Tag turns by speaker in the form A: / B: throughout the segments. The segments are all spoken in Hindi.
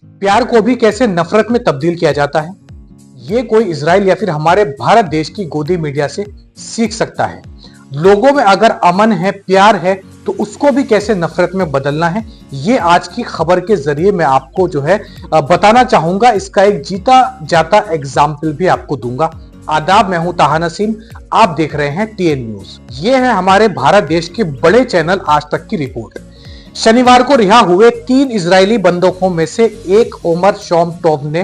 A: प्यार को भी कैसे नफरत में तब्दील किया जाता है, ये कोई इजराइल या फिर हमारे भारत देश की गोदी मीडिया से सीख सकता है। लोगों में अगर अमन है, प्यार है, तो उसको भी कैसे नफरत में बदलना है, ये आज की खबर के जरिए मैं आपको जो है बताना चाहूंगा। इसका एक जीता जाता एग्जाम्पल भी आपको दूंगा। आदाब, मैं हूं ताहा नसीम, आप देख रहे हैं टीएन न्यूज। ये है हमारे भारत देश के बड़े चैनल आज तक की रिपोर्ट। शनिवार को रिहा हुए 3 इजरायली बंधकों में से एक ओमर शोमटोव ने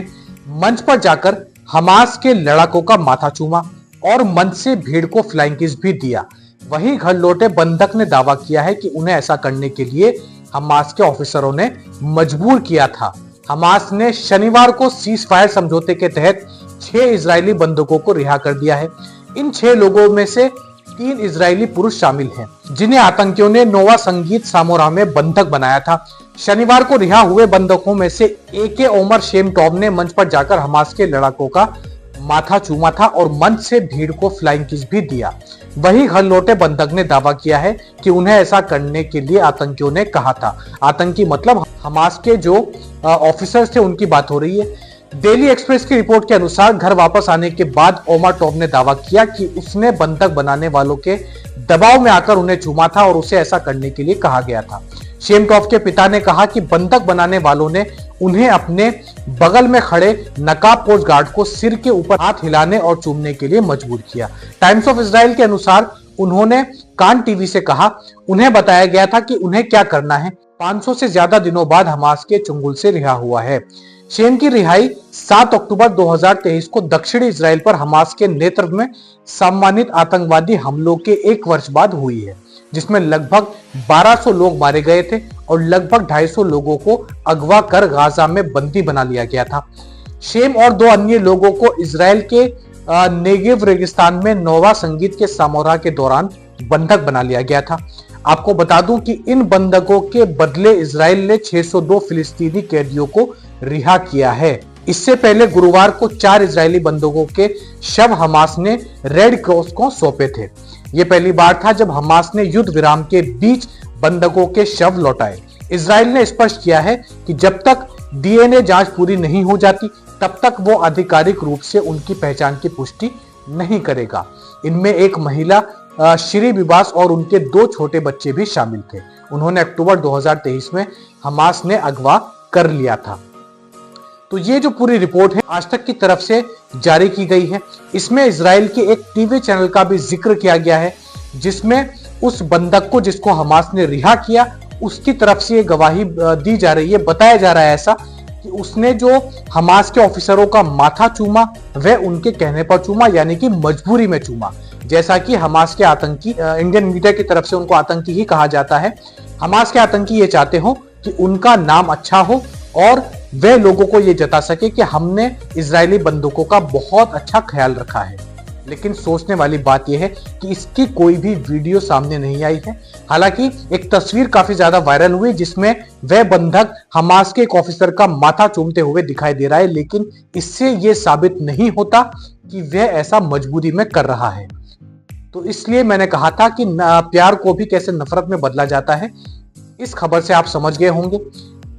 A: मंच पर जाकर हमास के लड़ाकों का माथा चूमा और मंच से भीड़ को फ्लाइंग किस भी दिया। वहीं घर लौटे बंधक ने दावा किया है कि उन्हें ऐसा करने के लिए हमास के ऑफिसरों ने मजबूर किया था। हमास ने शनिवार को सीज फायर समझौते के तहत 6 इजरायली बंधकों को रिहा कर दिया है। इन 6 लोगों में से 3 इजरायली पुरुष शामिल हैं, जिन्हें आतंकियों ने नोवा संगीत सामोरा में बंधक बनाया था। शनिवार को रिहा हुए बंधकों में से एक ओमर शेमटोव ने मंच पर जाकर हमास के लड़ाकों का माथा चूमा था और मंच से भीड़ को फ्लाइंग किस भी दिया। वहीं घर लौटे बंधक ने दावा किया है कि उन्हें ऐसा करने के लिए आतंकियों ने कहा था। आतंकी मतलब हमास के जो ऑफिसर्स थे उनकी बात हो रही है। डेली एक्सप्रेस की रिपोर्ट के अनुसार घर वापस आने के बाद ओमर टोव ने दावा किया कि उसने बंधक बनाने वालों के दबाव में आकर उन्हें चूमा था और उसे ऐसा करने के लिए कहा गया था। शेमटोव के पिता ने कहा कि बंधक बनाने वालों ने उन्हें अपने बगल में खड़े नकाबपोश गार्ड को सिर के ऊपर हाथ हिलाने और चूमने के लिए मजबूर किया। टाइम्स ऑफ इजराइल के अनुसार उन्होंने कान टीवी से कहा, उन्हें बताया गया था कि उन्हें क्या करना है। 500 से ज्यादा दिनों बाद हमास के चंगुल से रिहा हुआ है। शेम की रिहाई 7 अक्टूबर 2023 को दक्षिणी इजराइल पर हमास के नेतृत्व में सम्मानित आतंकवादी हमलों के 1 वर्ष बाद हुई है, जिसमें लगभग 1200 लोग मारे गए थे और लगभग 250 लोगों को अगवा कर गाजा में बंदी बना लिया गया था। शेम और 2 अन्य लोगों को इजराइल के नेगेव रेगिस्तान में नोवा संगीत के सामोरा के दौरान बंधक बना लिया गया था। आपको बता दूं कि इन बंधकों के बदले इजराइल ने 602 फिलिस्तीनी कैदियों को रिहा किया है। इससे पहले गुरुवार को 4 इजरायली बंधकों के शव हमास ने रेड क्रॉस को सौंपे थे। यह पहली बार था जब हमास ने युद्ध विराम के बीच बंधकों के शव लौटाए। इजराइल ने स्पष्ट किया है कि जब तक डीएनए जांच पूरी नहीं हो जाती तब तक वो आधिकारिक रूप से उनकी पहचान की पुष्टि नहीं करेगा। इनमें एक महिला श्री बिबास और उनके 2 छोटे बच्चे भी शामिल थे। उन्होंने अक्टूबर 2023 में हमास ने अगवा कर लिया था। तो ये जो पूरी रिपोर्ट है आज तक की तरफ से जारी की गई है। इसमें इजराइल के एक टीवी चैनल का भी जिक्र किया गया है, जिसमें उस बंधक को जिसको हमास ने रिहा किया उसकी तरफ से ये गवाही दी जा रही है। बताया जा रहा है ऐसा कि उसने जो हमास के ऑफिसरों का माथा चूमा वह उनके कहने पर चूमा, यानी कि मजबूरी में चूमा। जैसा कि हमास के आतंकी, इंडियन मीडिया की तरफ से उनको आतंकी ही कहा जाता है। हमास के आतंकी ये चाहते हो कि उनका नाम अच्छा हो और वे लोगों को ये जता सके कि हमने इजरायली बंधकों का बहुत अच्छा ख्याल रखा है। लेकिन सोचने वाली बात यह है कि इसकी कोई भी वीडियो सामने नहीं आई है। हालांकि एक तस्वीर काफी ज्यादा वायरल हुई जिसमें वह बंधक हमास के एक ऑफिसर का माथा चूमते हुए दिखाई दे रहा है, लेकिन इससे यह साबित नहीं होता कि वह ऐसा मजबूरी में कर रहा है। तो इसलिए मैंने कहा था कि प्यार को भी कैसे नफरत में बदला जाता है। इस खबर से आप समझ गए होंगे।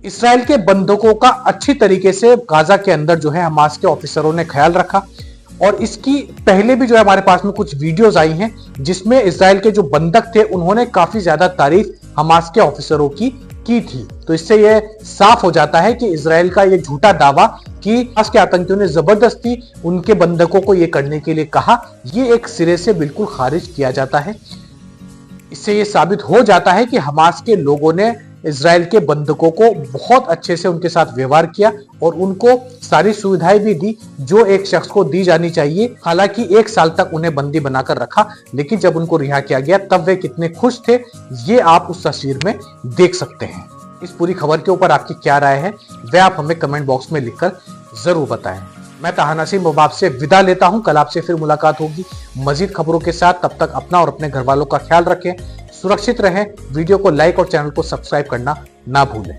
A: इस्राएल के बंधकों का अच्छी तरीके से गाजा के अंदर जो है हमास के ऑफिसरों ने ख्याल रखा और इसकी पहले भी जो है हमारे पास में कुछ वीडियोस आई हैं जिसमें इस्राएल के जो बंधक थे उन्होंने काफी ज्यादा तारीफ हमास के ऑफिसरों की थी। तो इससे यह साफ हो जाता है कि इस्राएल का यह झूठा दावा कि हमास के आतंकियों ने जबरदस्ती उनके बंधकों को यह करने के लिए कहा, यह एक सिरे से बिल्कुल खारिज किया जाता है। इससे यह साबित हो जाता है कि हमास के लोगों ने इजराइल के बंधकों को बहुत अच्छे से उनके साथ व्यवहार किया और उनको सारी सुविधाएं भी दी जो एक शख्स को दी जानी चाहिए। हालांकि 1 साल तक उन्हें बंदी बनाकर रखा, लेकिन जब उनको रिहा किया गया तब वे कितने खुश थे ये आप उस तस्वीर में देख सकते हैं। इस पूरी खबर के ऊपर आपकी क्या राय है वह आप हमें कमेंट बॉक्स में लिखकर जरूर बताएं। मैं ताहा नसीम अब आपसे विदा लेता हूं। कल आपसे फिर मुलाकात होगी मजीद खबरों के साथ। तब तक अपना और अपने घर वालों का ख्याल रखें, सुरक्षित रहें। वीडियो को लाइक और चैनल को सब्सक्राइब करना ना भूलें।